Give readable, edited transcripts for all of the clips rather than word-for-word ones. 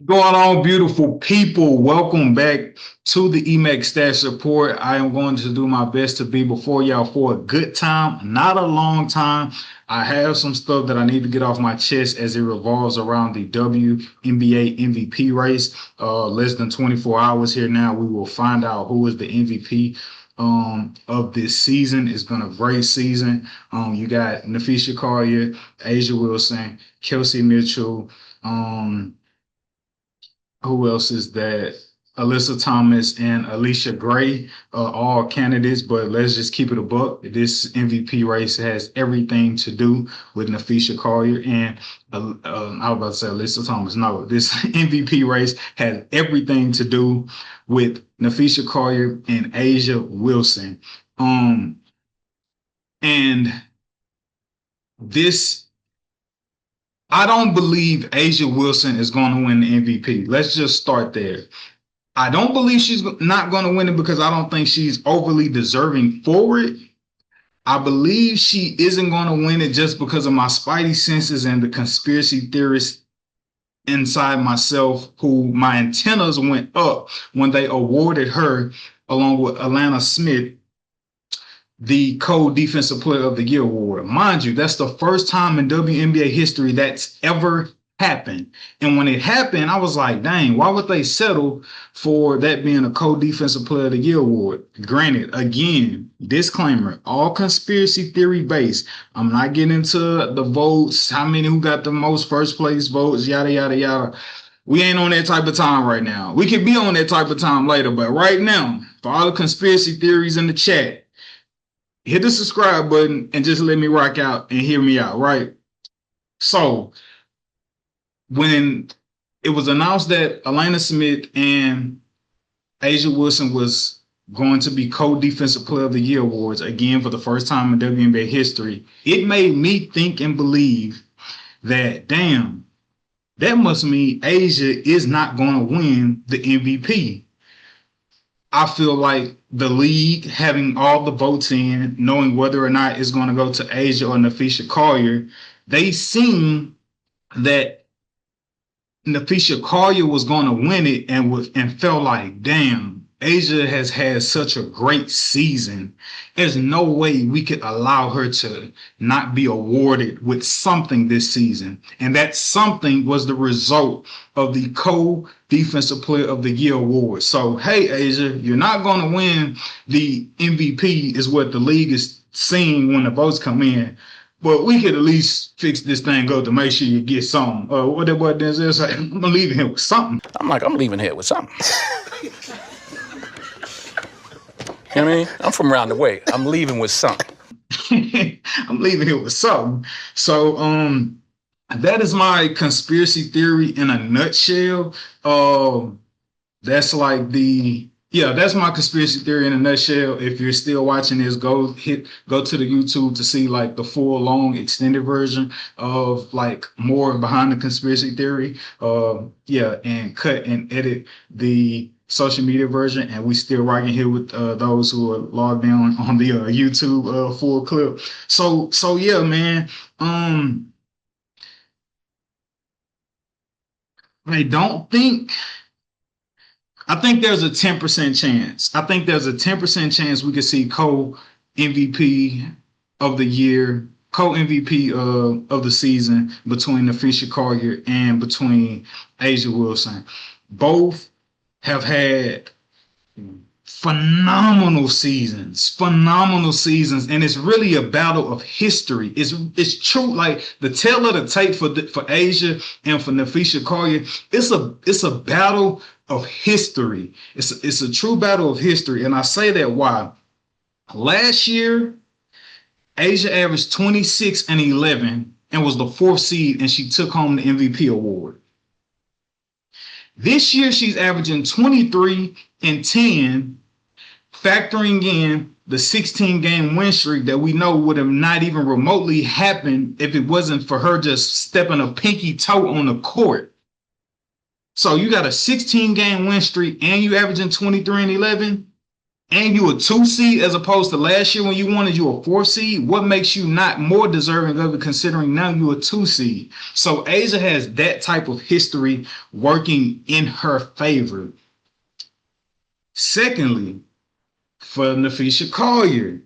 Going on, beautiful people? Welcome back to the Emcstats report. I am going to do my best to be before y'all for a good time, not a long time. I have some stuff that I need to get off my chest as it revolves around the WNBA MVP race. Less than 24 hours here now. We will find out who is the MVP of this season. It's been a great season. You got Nafisha Collier, Asia Wilson, Kelsey Mitchell. Who else is that? Alyssa Thomas and Alicia Gray, all candidates, but let's just keep it a buck. This MVP race has everything to do with Nafisha Collier and I was about to say Alyssa Thomas. No, this MVP race has everything to do with Nafisha Collier and Asia Wilson. And this I don't believe Asia Wilson is going to win the MVP. Let's just start there. I don't believe she's not going to win it because I don't think she's overly deserving for it. I believe she isn't going to win it just because of my spidey senses and the conspiracy theorists inside myself, who my antennas went up when they awarded her, along with Alana Smith, the co-defensive player of the year award. Mind you, that's the first time in WNBA history that's ever happened. And when it happened, I was like, dang, why would they settle for that being a co-defensive player of the year award? Granted, again, disclaimer, all conspiracy theory based. I'm not getting into the votes, how many who got the most first place votes, yada, yada, yada. We ain't on that type of time right now. We could be on that type of time later, but right now, for all the conspiracy theories in the chat, hit the subscribe button and just let me rock out and hear me out, right? So when it was announced that Alana Smith and Asia Wilson was going to be co-defensive player of the year awards again for the first time in WNBA history, it made me think and believe that, damn, that must mean Asia is not going to win the MVP. I feel like the league having all the votes in, knowing whether or not it's going to go to Asia or Nafisha Collier, they seen that Nafisha Collier was going to win it and felt like, damn, Asia has had such a great season. There's no way we could allow her to not be awarded with something this season. And that something was the result of the co-defensive player of the year award. So, hey, Asia, you're not going to win the MVP is what the league is seeing when the votes come in. But we could at least fix this thing up to make sure you get something. What that boy Denzel say? I'm leaving here with something. I'm leaving here with something. You know what I mean? I'm from around the way. I'm leaving with something. I'm leaving here with something. So that is my conspiracy theory in a nutshell. That's like that's my conspiracy theory in a nutshell. If you're still watching this, go to the YouTube to see like the full long extended version of like more behind the conspiracy theory. And cut and edit the social media version, and we still rocking here with those who are logged in on the YouTube full clip. So yeah, man. I don't think I think there's a 10% chance. I think there's a 10% chance we could see co-MVP of the year, co-MVP of the season between Nafisha Collier and between Asia Wilson. Both have had phenomenal seasons, and it's really a battle of history. It's true, like the tale of the tape for Asia and for Nafisha Collier. It's a battle of history. It's a true battle of history, and I say that why? Last year, Asia averaged 26 and 11 and was the fourth seed, and she took home the MVP award. This year, she's averaging 23 and 10, factoring in the 16-game win streak that we know would have not even remotely happened if it wasn't for her just stepping a pinky toe on the court. So you got a 16-game win streak and you averaging 23 and 11. and you a 2 seed as opposed to last year when you wanted you a 4 seed, what makes you not more deserving of it considering now you a 2 seed? So Asia has that type of history working in her favor. Secondly, for Nafisha Collier,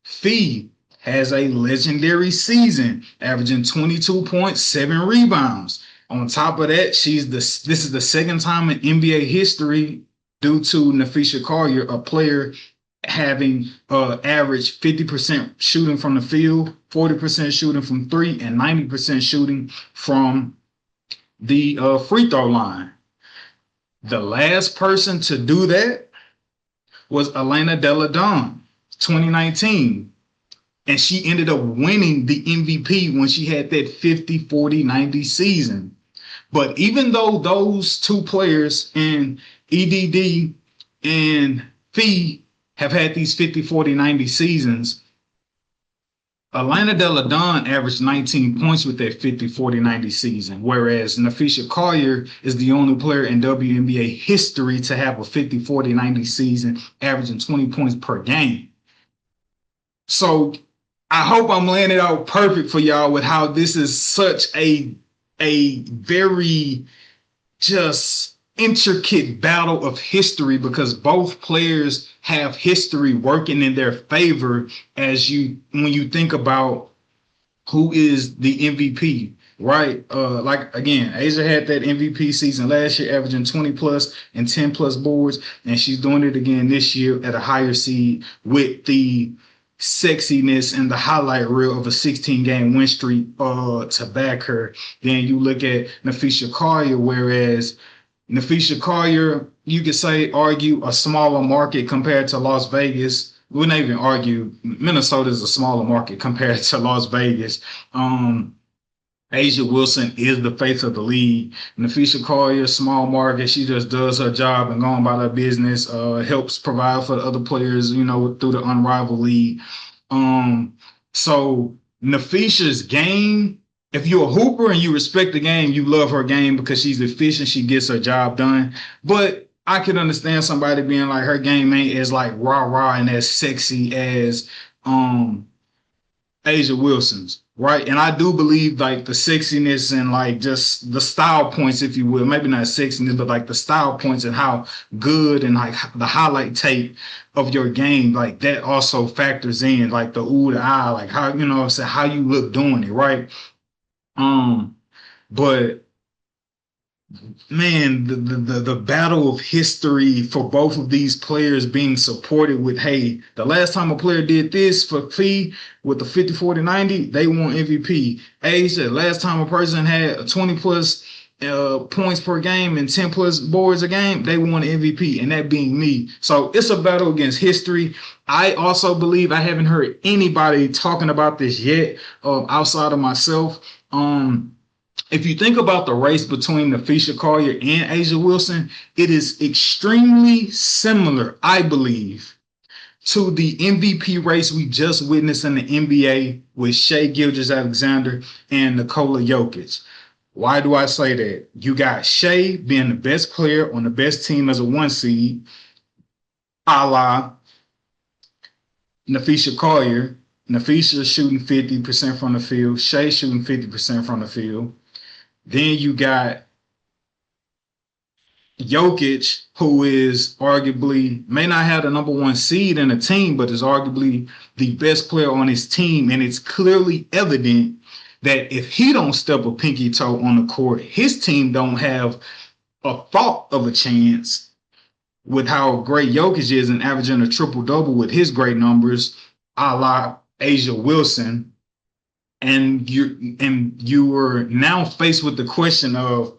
Fee has a legendary season, averaging 22.7 rebounds. On top of that, this is the second time in NBA history due to Nafisha Collier, a player having averaged 50% shooting from the field, 40% shooting from three, and 90% shooting from the free throw line. The last person to do that was Elena Delle Donne, 2019. And she ended up winning the MVP when she had that 50, 40, 90 season. But even though those two players in EDD and Fee have had these 50, 40, 90 seasons, Elena Delle Donne averaged 19 points with that 50, 40, 90 season, whereas Nafisha Collier is the only player in WNBA history to have a 50, 40, 90 season, averaging 20 points per game. So I hope I'm laying it out perfect for y'all with how this is such a very just intricate battle of history, because both players have history working in their favor when you think about who is the MVP, right? Like again, Asia had that MVP season last year, averaging 20 plus and 10 plus boards, and she's doing it again this year at a higher seed with the sexiness and the highlight reel of a 16-game win streak to back her. Then you look at Nafisha Collier, whereas Nafisha Collier, you could argue a smaller market compared to Las Vegas. We'll not even argue Minnesota is a smaller market compared to Las Vegas. A'ja Wilson is the face of the league. Nafisha Collier, small market, she just does her job and going about her business, helps provide for the other players, through the unrivaled league. So Nafisha's game, if you're a hooper and you respect the game, you love her game because she's efficient, she gets her job done. But I can understand somebody being like, her game ain't as like rah-rah and as sexy as A'ja Wilson's, right? And I do believe like the sexiness and like just the style points, if you will, maybe not sexiness, but like the style points and how good and like the highlight tape of your game, like that also factors in, like the ooh, the eye, like how, how you look doing it, right? But man, the battle of history for both of these players being supported with, hey, the last time a player did this for Fee with the 50, 40, 90, they won MVP. A'ja, last time a person had 20 plus points per game and 10 plus boards a game, they won MVP, and that being me. So it's a battle against history. I also believe I haven't heard anybody talking about this yet outside of myself. If you think about the race between Nafisha Collier and A'ja Wilson, it is extremely similar, I believe, to the MVP race we just witnessed in the NBA with Shai Gilgeous-Alexander and Nikola Jokic. Why do I say that? You got Shai being the best player on the best team as a 1 seed, a la Nafisha Collier. Nafisha shooting 50% from the field, Shai shooting 50% from the field. Then you got Jokic, who is arguably, may not have the number 1 seed in the team, but is arguably the best player on his team. And it's clearly evident that if he don't step a pinky toe on the court, his team don't have a thought of a chance with how great Jokic is and averaging a triple-double with his great numbers, a la A'ja Wilson. And you are now faced with the question of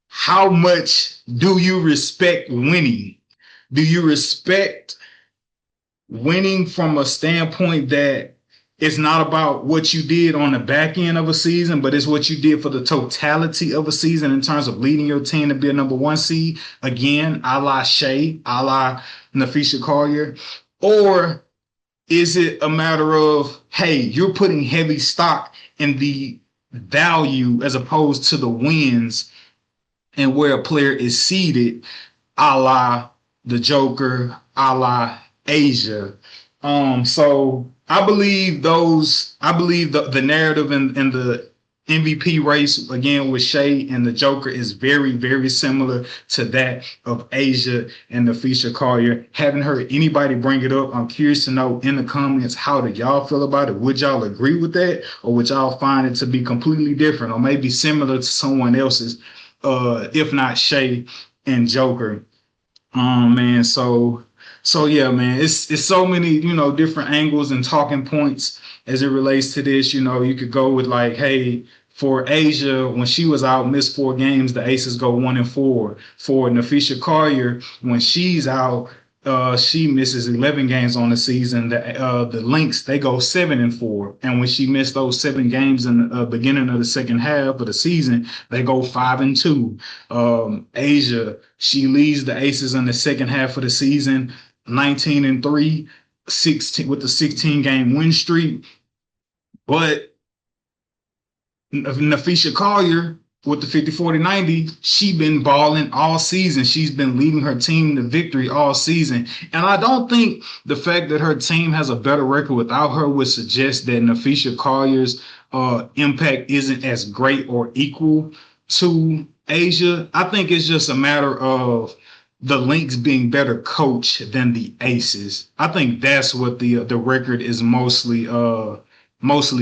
how much do you respect winning? Do you respect winning from a standpoint that it's not about what you did on the back end of a season, but it's what you did for the totality of a season in terms of leading your team to be a number 1 seed? Again, a la Shai, a la Nafisha Collier. Or is it a matter of, hey, you're putting heavy stock in the value as opposed to the wins and where a player is seeded, a la the Joker, a la Asia. So I believe the narrative in the MVP race again with Shay and the Joker is very, very similar to that of Asia and the Fisher Collier. Haven't heard anybody bring it up. I'm curious to know in the comments, how do y'all feel about it? Would y'all agree with that, or would y'all find it to be completely different, or maybe similar to someone else's, if not Shay and Joker? Man, so yeah, man, it's so many, different angles and talking points as it relates to this. You could go with like, hey, for Asia, when she was out, missed 4 games, the Aces go 1-4. For Nafisha Collier, when she's out, she misses 11 games on the season. The Lynx, they go 7-4, and when she missed those 7 games in the beginning of the second half of the season, they go 5-2. Asia, she leads the Aces in the second half of the season, 19-3, 16 with the 16-game win streak. But Nafisha Collier with the 50-40-90, she been balling all season. She's been leading her team to victory all season. And I don't think the fact that her team has a better record without her would suggest that Nafisha Collier's impact isn't as great or equal to Asia. I think it's just a matter of the Lynx being better coached than the Aces. I think that's what the record is mostly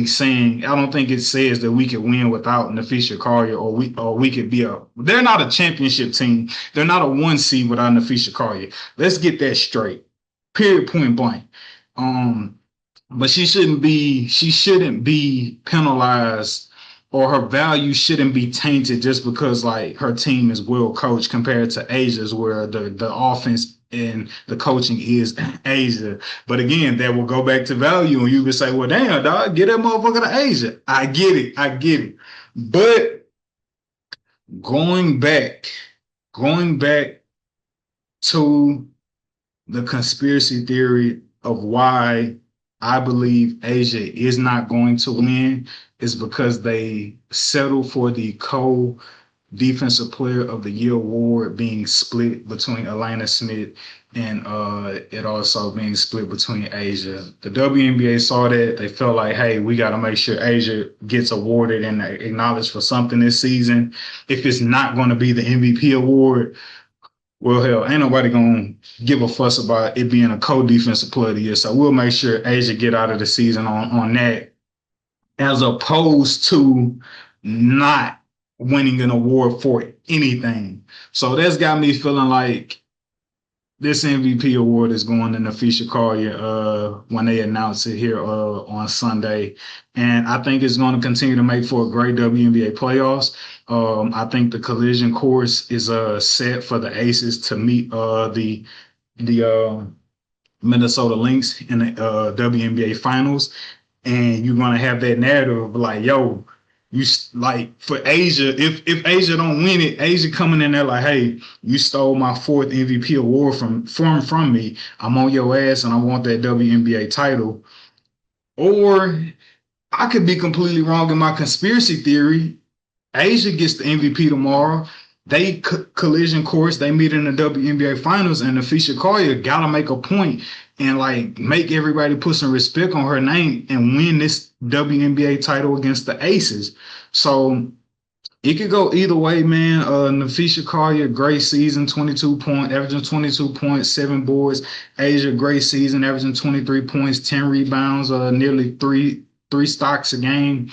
saying. I don't think it says that we could win without Nafisha Collier, or we could be a. They're not a championship team. They're not a 1 seed without Nafisha Collier. Let's get that straight. Period. Point blank. Um, but she shouldn't be penalized, or her value shouldn't be tainted just because like her team is well coached compared to Asia's, where the offense and the coaching is Asia. But again, that will go back to value, and you can say, well, damn, dog, get that motherfucker to Asia. I get it. But going back, going back to the conspiracy theory of why I believe Asia is not going to win is because they settle for the co Defensive Player of the Year award being split between Elena Smith, and it also being split between Asia. The WNBA saw that. They felt like, hey, we got to make sure Asia gets awarded and acknowledged for something this season. If it's not going to be the MVP award, well, hell, ain't nobody gonna give a fuss about it being a co-defensive player of the year. So we'll make sure Asia get out of the season on that, as opposed to not winning an award for anything. So that's got me feeling like this MVP award is going to Nafisha Collier when they announce it here on Sunday. And I think it's going to continue to make for a great WNBA playoffs. I think the collision course is set for the Aces to meet the Minnesota Lynx in the WNBA finals. And you're going to have that narrative of like, yo, you like for Asia, if Asia don't win it, Asia coming in there like, hey, you stole my 4th MVP award from me. I'm on your ass and I want that WNBA title. Or I could be completely wrong in my conspiracy theory. Asia gets the MVP tomorrow. They collision course. They meet in the WNBA finals, and Nafisha Collier gotta make a point and like make everybody put some respect on her name and win this WNBA title against the Aces. So it could go either way, man. Nafisha Collier, great season, averaging 22 points, 7 boards. Asia, great season, averaging 23 points, 10 rebounds, nearly three stocks a game.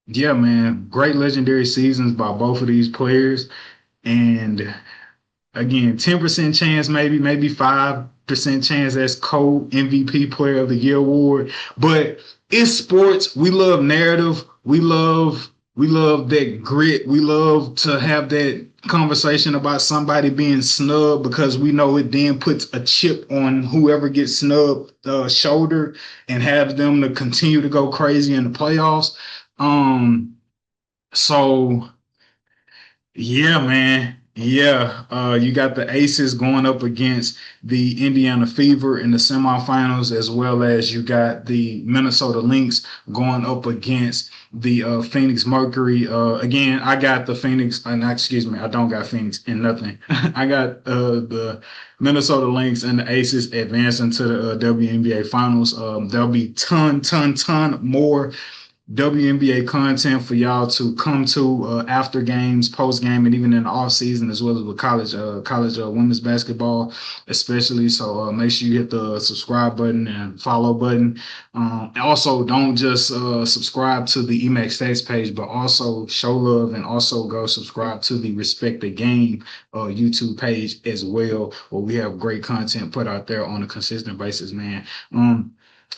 Yeah, man, great legendary seasons by both of these players. And again, 10% chance, maybe 5% chance as co-MVP Player of the Year award. But it's sports. We love narrative. We love that grit. We love to have that conversation about somebody being snubbed, because we know it then puts a chip on whoever gets snubbed shoulder and has them to continue to go crazy in the playoffs. Um, so yeah, man. Yeah, you got the Aces going up against the Indiana Fever in the semifinals, as well as you got the Minnesota Lynx going up against the Phoenix Mercury. Again, I got the Phoenix, excuse me, I don't got Phoenix in nothing. I got the Minnesota Lynx and the Aces advancing to the WNBA Finals. There'll be ton more WNBA content for y'all to come to after games, post game, and even in the off season, as well as with college women's basketball, especially. So make sure you hit the subscribe button and follow button. Also, don't just subscribe to the Emcstats page, but also show love and also go subscribe to the Respect the Game YouTube page as well, where we have great content put out there on a consistent basis, man.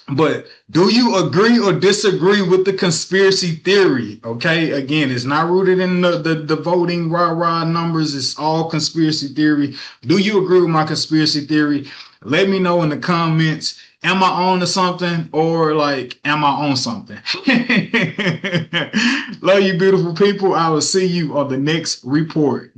But do you agree or disagree with the conspiracy theory? Okay, again, it's not rooted in the voting rah numbers. It's all conspiracy theory. Do you agree with my conspiracy theory? Let me know in the comments. Am I on to something, or like, am I on something? Love you, beautiful people. I will see you on the next report.